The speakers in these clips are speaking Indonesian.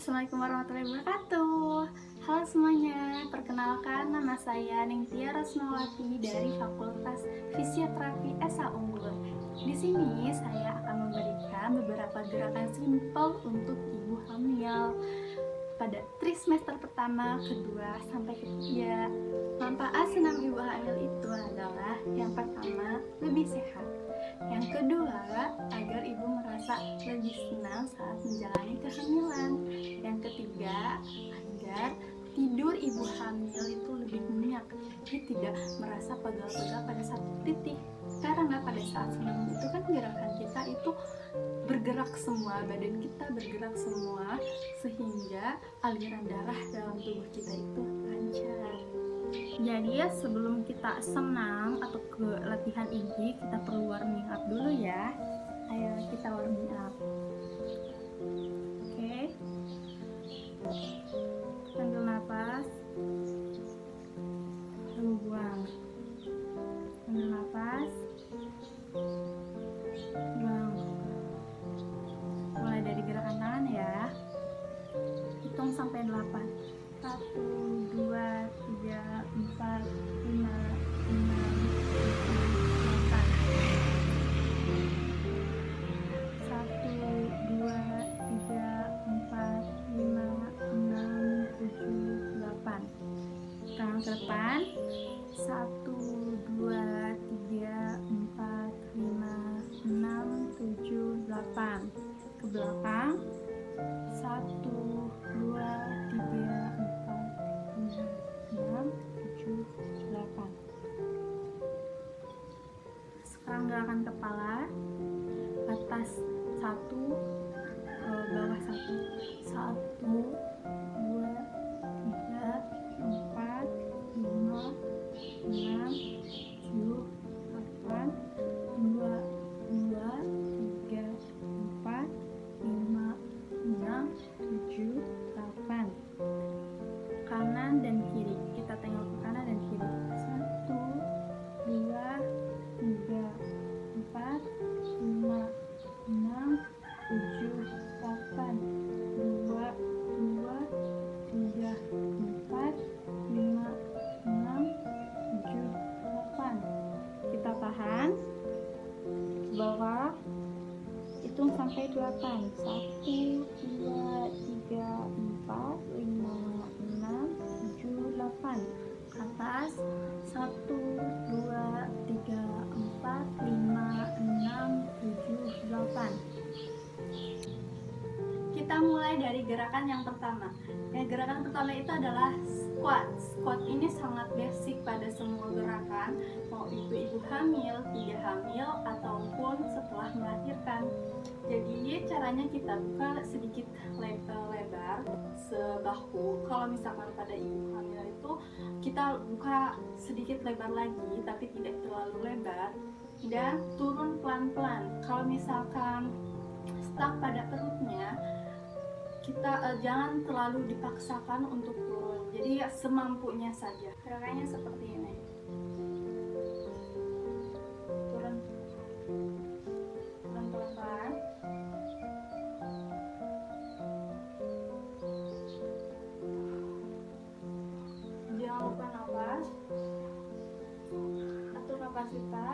Assalamualaikum warahmatullahi wabarakatuh. Halo semuanya, perkenalkan nama saya Ningtia Rasmawati dari Fakultas Fisioterapi SA Unggul. Di sini saya akan memberikan beberapa gerakan simpel untuk ibu hamil pada trimester pertama, kedua, sampai ketiga. Manfaat senam ibu hamil itu adalah yang pertama, lebih sehat. Yang kedua, agar ibu merasa lebih senang saat menjalani kehamilan. Yang ketiga, agar tidur ibu hamil itu lebih nyenyak, jadi tidak merasa pegal-pegal pada satu titik. Karena pada saat senam itu kan gerakan kita itu bergerak semua, badan kita bergerak semua, sehingga aliran darah dalam tubuh kita itu lancar. Jadi ya, sebelum kita senam atau ke latihan inti, kita perlu warming up dulu ya. Ayo kita warming up. Oke. Ambil nafas, lalu buang. Ambil nafas, buang. Mulai dari gerakan tangan ya. Hitung sampai 8. 1, 2, 3, 4, 5, 6, 7, 8. 1, 2, 3, 4, 5, 6, 7, 8. Tangan ke depan. 1, 2, 3, 4, 5, 6, 7, 8. Ke belakang. 1, 2, 3, 6, 7, 8. Sekarang gerakan kepala. Atas 1, bawah 1. 1, 2, 3, 4, 5, 6, 7, 8. 2, 2, 3, 4, 5, 6, 7, 8. Kanan dan kiri, kita tengok ke kanan dan kiri. 1, 2, 3, 4, 5, 6, 7, 8. 2, 2, 3, 4, 5, 6, 7, 8. Kita tahan. Bawah. Hitung sampai 8. 1, 2, 3, 4, 5, 6, 7, 8. Atas. 1, 2, 3, 4, 5, 6, 7, 8. Kita mulai dari gerakan yang pertama. Gerakan pertama itu adalah squat. Squat ini sangat basic pada semua gerakan, mau itu ibu hamil, tidak hamil, ataupun setelah melahirkan. Jadi caranya kita buka sedikit lebar sebahu. Kalau misalkan pada ibu hamil itu kita buka sedikit lebar lagi, tapi tidak terlalu lebar, dan turun pelan-pelan. Kalau misalkan stuck pada perutnya, kita jangan terlalu dipaksakan untuk turun, jadi semampunya saja. Gerakannya seperti ini. Turun pelan-pelan. Jangan lupa nafas. Atur nafas kita.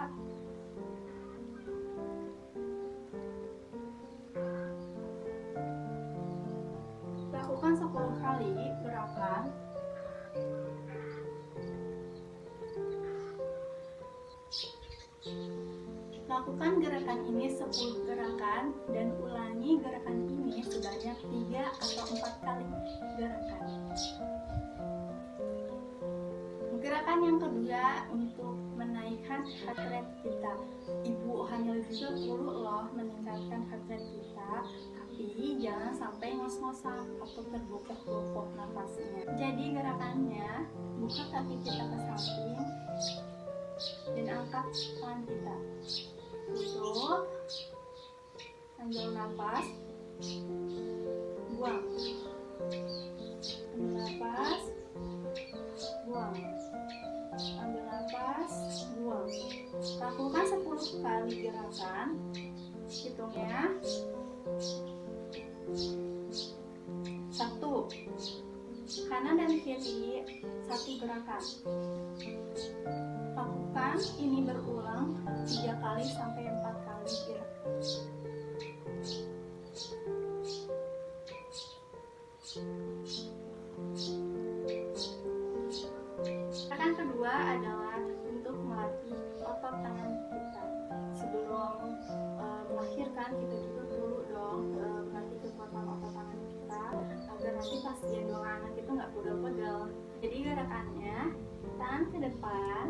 Lakukan 10 kali gerakan. Lakukan gerakan ini 10 gerakan dan ulangi gerakan ini sebanyak 3 atau 4 kali gerakan. Gerakan yang kedua untuk menaikkan heart rate kita. Ibu hamil juga perlu loh meningkatkan heart rate kita, tapi jangan sampai ngos-ngosan atau tergopoh-gopoh nafasnya. Jadi gerakannya, buka kaki kita ke samping dan angkat tangan kita. Tutup, ambil nafas, buang. Ambil nafas, buang. Ambil nafas, buang. Lakukan 10 kali gerakan. Hitungnya 1, satu gerakan. Lakukan ini berulang 3 kali sampai 4 kali gerakan. Gerakan kedua adalah untuk melatih otot tangan kita. Sebelum melahirkan, kita juga perlu dong melatih kekuatan otot tangan kita agar nanti pas gendong anak itu nggak pegel-pegel. Jadi gerakannya tangan ke depan,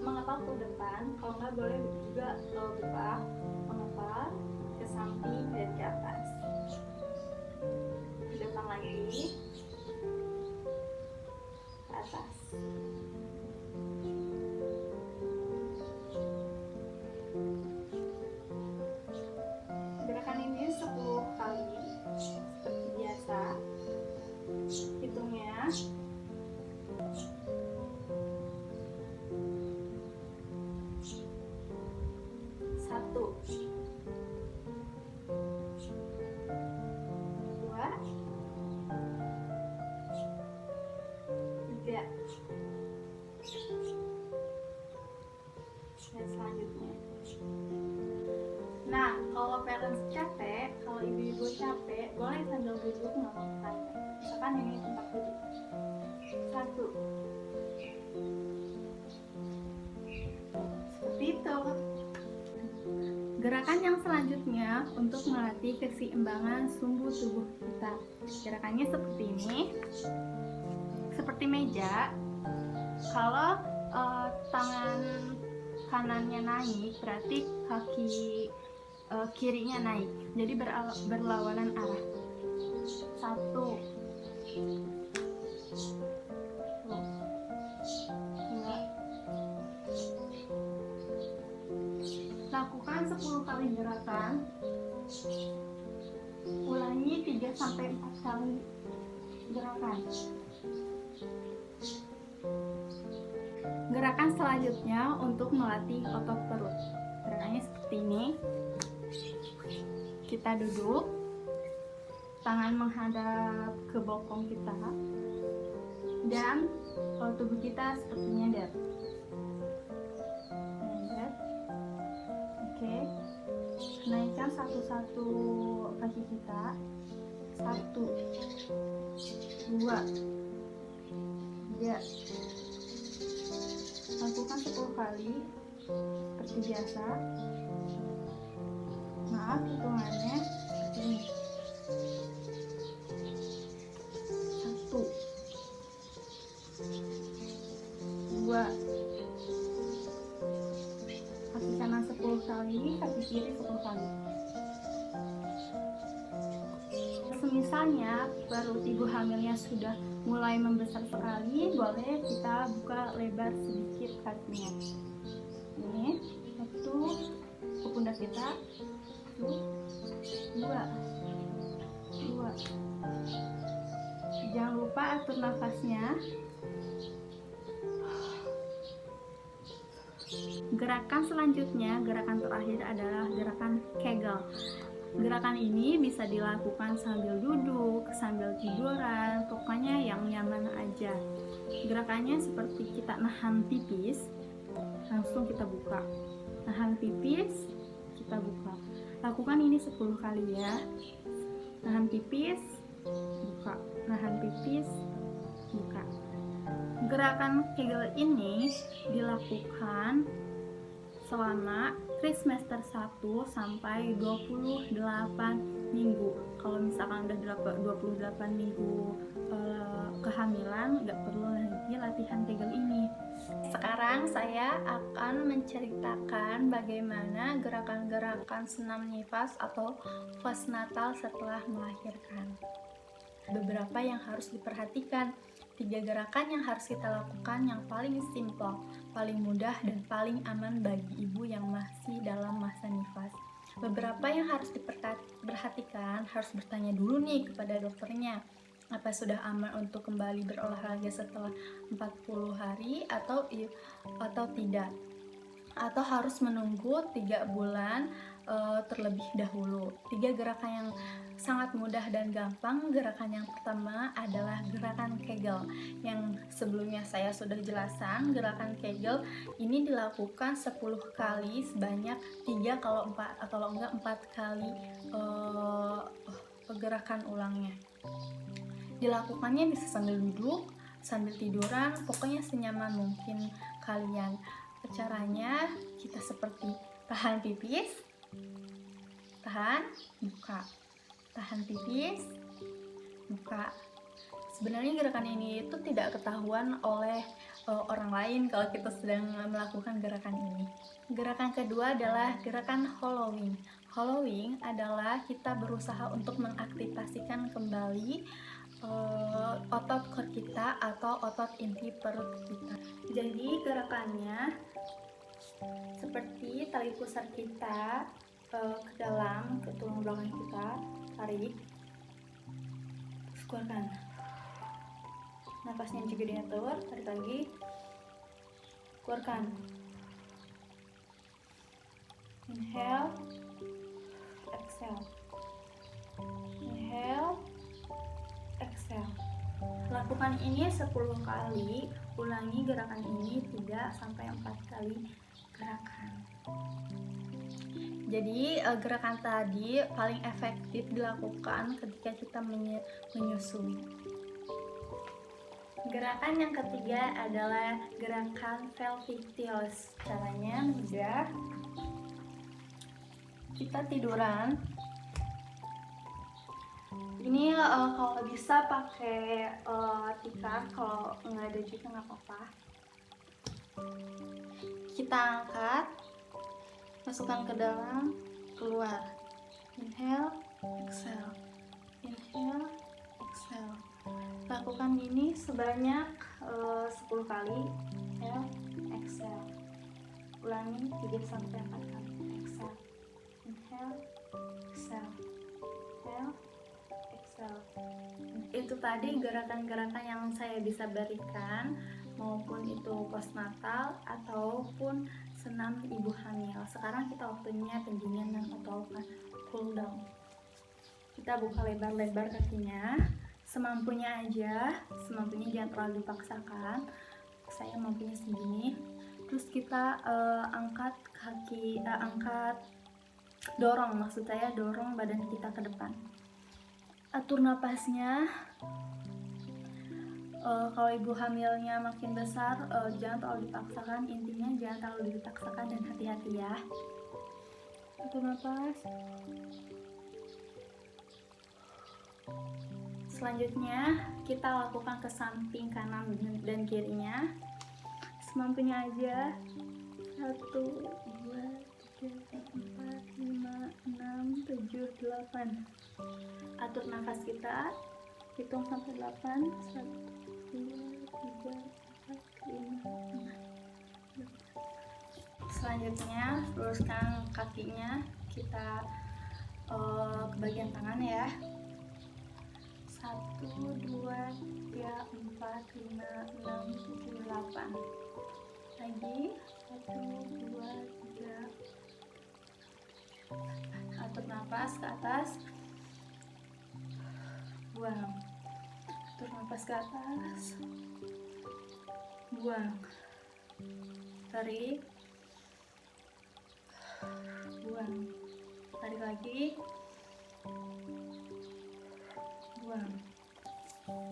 mengepal ke depan, kalau nggak boleh juga buka, mengepal ke samping dan ke atas. Ke depan lagi, ke atas. Gerakan ini 10 kali seperti biasa. Hitungnya 1, 2, 3, dan selanjutnya. Nah, kalau parents capek, kalau ibu-ibu capek, boleh sambil duduk nggak apa-apa. Misalkan ini tempat duduk. 1, seperti itu. Gerakan yang selanjutnya untuk melatih keseimbangan sumbu tubuh kita. Gerakannya seperti ini, seperti meja. Kalau tangan kanannya naik, berarti kaki kirinya naik. Jadi berlawanan arah. 1, 2. Lakukan 10 kali gerakan. Ulangi 3-4 kali gerakan. Gerakan selanjutnya untuk melatih otot perut. Gerakannya seperti ini. Kita duduk, tangan menghadap ke bokong kita, dan tubuh kita seperti nyender. Oke, naikkan satu-satu kaki kita. 1, 2, 3. Lakukan 10 kali seperti biasa. Maaf, hitungannya seperti ini. 1, 2, kaki kanan 10 kali, kaki kiri 10 kali. Misalnya perut ibu hamilnya sudah mulai membesar sekali, boleh kita buka lebar sedikit kakinya. Ini 1 ke pundak kita, 1, 2. Jangan lupa atur nafasnya. Gerakan selanjutnya, gerakan terakhir adalah gerakan Kegel. Gerakan ini bisa dilakukan sambil duduk, sambil tiduran, pokoknya yang nyaman aja. Gerakannya seperti kita nahan pipis, langsung kita buka. Nahan pipis, kita buka. Lakukan ini 10 kali ya. Nahan pipis, buka. Nahan pipis, buka. Gerakan Kegel ini dilakukan selama trimester 1 sampai 28 minggu. Kalau misalkan udah 28 minggu kehamilan, nggak perlu lagi latihan Kegel ini. Sekarang saya akan menceritakan bagaimana gerakan-gerakan senam nifas atau postnatal setelah melahirkan. Beberapa yang harus diperhatikan. 3 gerakan yang harus kita lakukan yang paling simple, paling mudah, dan paling aman bagi ibu yang masih dalam masa nifas. Beberapa yang harus diperhatikan, harus bertanya dulu nih kepada dokternya, apa sudah aman untuk kembali berolahraga setelah 40 hari atau tidak, atau harus menunggu 3 bulan terlebih dahulu. 3 gerakan yang sangat mudah dan gampang. Gerakan yang pertama adalah gerakan Kegel, yang sebelumnya saya sudah jelaskan. Gerakan Kegel ini dilakukan 10 kali sebanyak 3 kalau enggak 4 kali gerakan ulangnya. Dilakukannya bisa sambil duduk, sambil tiduran, pokoknya senyaman mungkin kalian. Caranya kita seperti tahan pipis, tahan, buka, tahan pipis, buka. Sebenarnya gerakan ini itu tidak ketahuan oleh orang lain kalau kita sedang melakukan gerakan ini. Gerakan kedua adalah gerakan hollowing. Hollowing adalah kita berusaha untuk mengaktifasikan kembali otot core kita atau otot inti perut kita. Jadi gerakannya seperti tali pusar kita ke dalam, ke tulang belakang kita, tarik, terus keluarkan. Napasnya juga diatur, tarik lagi, keluarkan. Inhale, exhale, inhale, exhale. Lakukan ini 10 kali, ulangi gerakan ini 3-4 kali gerakan. Jadi gerakan tadi paling efektif dilakukan ketika kita menyusui. Gerakan yang ketiga adalah gerakan pelvic tilt. Caranya mudah. Kita tiduran. Ini kalau bisa pakai tikar, kalau nggak ada juga nggak apa-apa. Kita angkat, masukkan ke dalam, keluar. Inhale, exhale, inhale, exhale. Lakukan ini sebanyak 10 kali. Inhale, exhale. Ulangi 3-4 kali. Exhale, inhale, exhale, inhale, exhale. Itu tadi gerakan-gerakan yang saya bisa berikan, maupun itu postnatal ataupun senam ibu hamil. Sekarang kita waktunya pendinginan atau cool down. Kita buka lebar-lebar kakinya, semampunya aja, semampunya, jangan terlalu dipaksakan. Saya mampunya segini. Terus kita angkat kaki, dorong, maksud saya dorong badan kita ke depan. Atur napasnya. Kalau ibu hamilnya makin besar, jangan terlalu dipaksakan. Intinya jangan terlalu dipaksakan dan hati-hati ya. Atur napas. Selanjutnya kita lakukan ke samping kanan dan kirinya, semampunya aja. 1, 2, 3, 4, 5, 6, 7, 8. Atur nafas kita, hitung sampai 8. 1, 2, 3, 4, 5, 6. Selanjutnya luruskan kakinya, kita ke bagian tangan ya. 1, 2, 3, 4, 5, 6, 7, 8. Lagi 1, 2, 3. Atur nafas ke atas, buang. Atur nafas ke atas, buang. Tarik, buang. Tarik lagi, buang.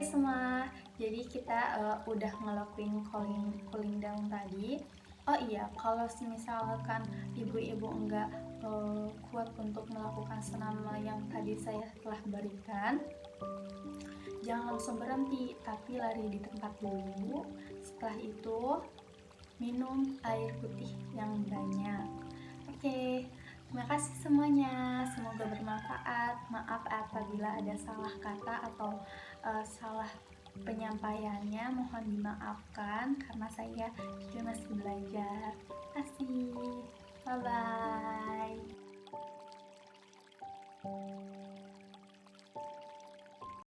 Semua. Jadi kita udah ngelakuin cooling down tadi. Oh iya, kalau misalkan ibu-ibu enggak kuat untuk melakukan senam yang tadi saya telah berikan, jangan langsung berhenti, tapi lari di tempat dulu. Setelah itu minum air putih yang banyak. Oke, terima kasih semuanya, semoga bermanfaat. Maaf apabila ada salah kata atau salah penyampaiannya, mohon dimaafkan karena saya juga masih belajar. Terima kasih, bye bye.